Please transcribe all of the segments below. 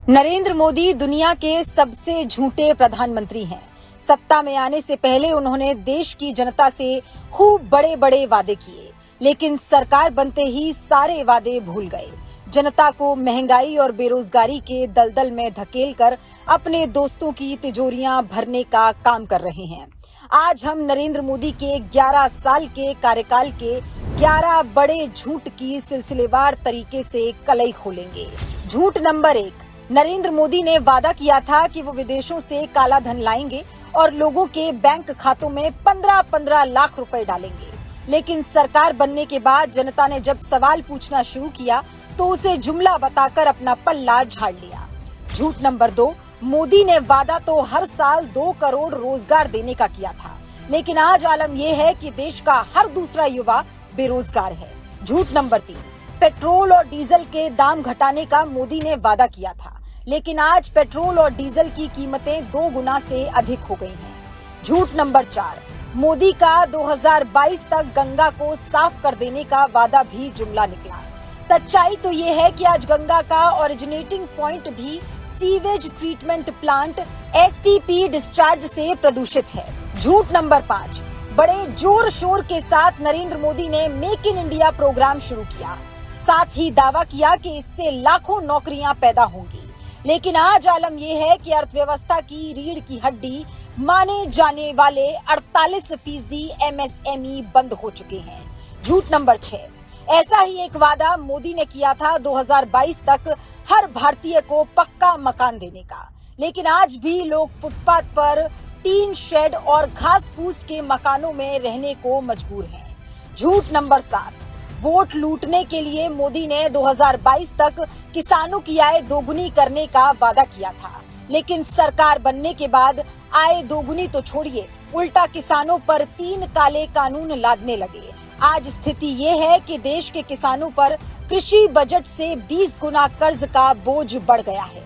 नरेंद्र मोदी दुनिया के सबसे झूठे प्रधानमंत्री हैं। सत्ता में आने से पहले उन्होंने देश की जनता से खूब बड़े बड़े वादे किए, लेकिन सरकार बनते ही सारे वादे भूल गए। जनता को महंगाई और बेरोजगारी के दलदल में धकेलकर अपने दोस्तों की तिजोरियां भरने का काम कर रहे हैं। आज हम नरेंद्र मोदी के 11 साल के कार्यकाल के 11 बड़े झूठ की सिलसिलेवार तरीके से कलई खोलेंगे। झूठ नंबर 1, नरेंद्र मोदी ने वादा किया था कि वो विदेशों से काला धन लाएंगे और लोगों के बैंक खातों में 15-15 लाख रुपए डालेंगे। लेकिन सरकार बनने के बाद जनता ने जब सवाल पूछना शुरू किया तो उसे जुमला बताकर अपना पल्ला झाड़ लिया। झूठ नंबर 2, मोदी ने वादा तो हर साल 2 करोड़ रोजगार देने का किया था, लेकिन आज आलम यह है कि देश का हर दूसरा युवा बेरोजगार है। झूठ नंबर 3, पेट्रोल और डीजल के दाम घटाने का मोदी ने वादा किया था, लेकिन आज पेट्रोल और डीजल की कीमतें 2 गुना से अधिक हो गई हैं। झूठ नंबर 4, मोदी का 2022 तक गंगा को साफ कर देने का वादा भी जुमला निकला। सच्चाई तो ये है कि आज गंगा का ओरिजिनेटिंग पॉइंट भी sewage treatment plant STP discharge से प्रदूषित है। झूठ नंबर 5, बड़े जोर शोर के साथ नरेंद्र मोदी ने मेक इन इंडिया प्रोग्राम शुरू किया, साथ ही दावा किया कि इससे लाखों नौकरियां पैदा होंगी। लेकिन आज आलम यह है कि अर्थव्यवस्था की रीढ़ की हड्डी माने जाने वाले 48% एमएसएमई बंद हो चुके हैं। झूठ नंबर 6, ऐसा ही एक वादा मोदी ने किया था 2022 तक हर भारतीय को पक्का मकान देने का, लेकिन आज भी लोग फुटपाथ पर टीन शेड और घास फूस के मकानों में रहने को मजबूर हैं। झूठ नंबर 7, वोट लूटने के लिए मोदी ने 2022 तक किसानों की आय दोगुनी करने का वादा किया था, लेकिन सरकार बनने के बाद आय दोगुनी तो छोड़िए, उल्टा किसानों पर 3 काले कानून लादने लगे। आज स्थिति ये है कि देश के किसानों पर कृषि बजट से 20 गुना कर्ज का बोझ बढ़ गया है।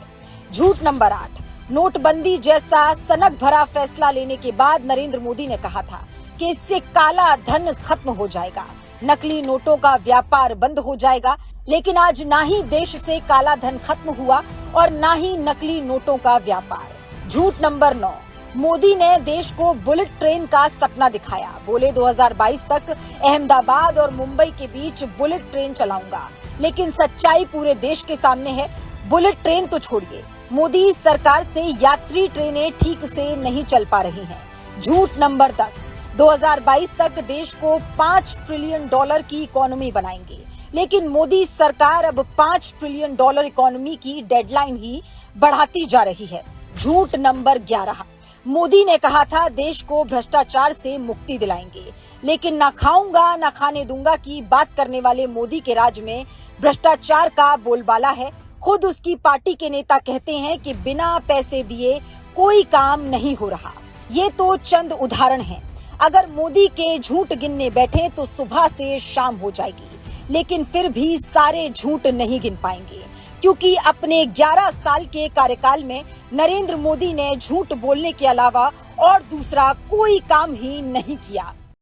झूठ नंबर 8, नोटबंदी जैसा सनक भरा फैसला लेने के बाद नरेंद्र मोदी ने कहा था कि इससे काला धन खत्म हो जाएगा, नकली नोटों का व्यापार बंद हो जाएगा। लेकिन आज ना ही देश से काला धन खत्म हुआ और ना ही नकली नोटों का व्यापार। झूठ नंबर 9, मोदी ने देश को बुलेट ट्रेन का सपना दिखाया। बोले 2022 तक अहमदाबाद और मुंबई के बीच बुलेट ट्रेन चलाऊंगा, लेकिन सच्चाई पूरे देश के सामने है। बुलेट ट्रेन तो छोड़िए, मोदी सरकार से यात्री ट्रेनें ठीक से नहीं चल पा रही हैं। झूठ नंबर 10, 2022 तक देश को $5 ट्रिलियन की इकोनॉमी बनाएंगे, लेकिन मोदी सरकार अब $5 ट्रिलियन इकोनॉमी की डेडलाइन ही बढ़ाती जा रही है। झूठ नंबर 11, मोदी ने कहा था देश को भ्रष्टाचार से मुक्ति दिलाएंगे, लेकिन ना खाऊंगा ना खाने दूंगा की बात करने वाले मोदी के राज में भ्रष्टाचार का बोलबाला है। खुद उसकी पार्टी के नेता कहते हैं कि बिना पैसे दिए कोई काम नहीं हो रहा। ये तो चंद उदाहरण हैं। अगर मोदी के झूठ गिनने बैठे तो सुबह से शाम हो जाएगी, लेकिन फिर भी सारे झूठ नहीं गिन पाएंगे, क्योंकि अपने 11 साल के कार्यकाल में नरेंद्र मोदी ने झूठ बोलने के अलावा और दूसरा कोई काम ही नहीं किया।